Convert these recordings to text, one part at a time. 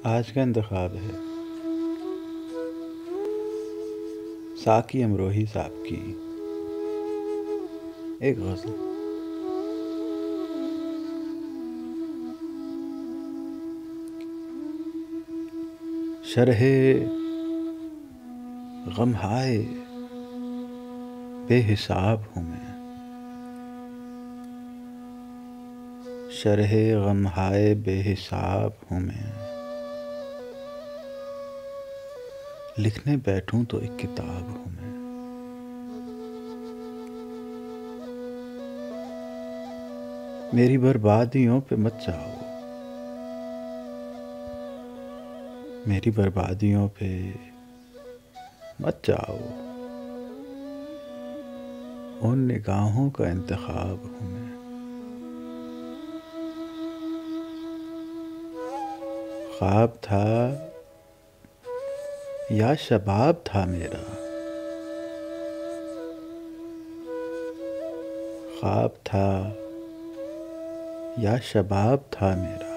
آج کا انتخاب ہے ساقی امروہی صاحب کی ایک غزل۔ شرح غم ہائے بے حساب ہوں میں، شرح غم ہائے بے حساب ہوں میں، لکھنے بیٹھوں تو ایک کتاب ہوں میں۔ میری بربادیوں پہ مت جاؤ، میری بربادیوں پہ مت جاؤ، ان نگاہوں کا انتخاب ہوں میں۔ خواب تھا یا شباب تھا میرا، خواب تھا یا شباب تھا میرا،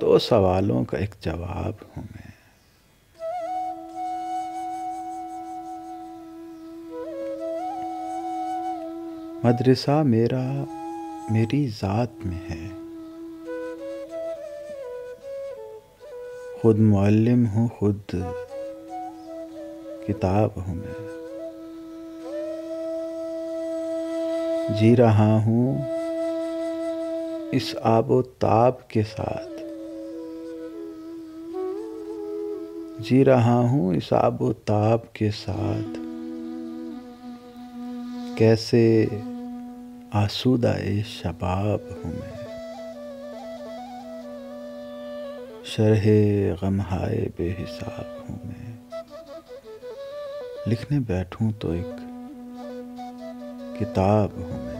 دو سوالوں کا ایک جواب ہوں میں۔ مدرسہ میرا میری ذات میں ہے، خود معلم ہوں خود کتاب ہوں میں۔ جی رہا ہوں اس آب و تاب کے ساتھ، جی رہا ہوں اس آب و تاب کے ساتھ، کیسے آسودہ شباب ہوں میں۔ شرح غم ہائے بے حساب ہوں میں، لکھنے بیٹھوں تو ایک کتاب ہوں میں۔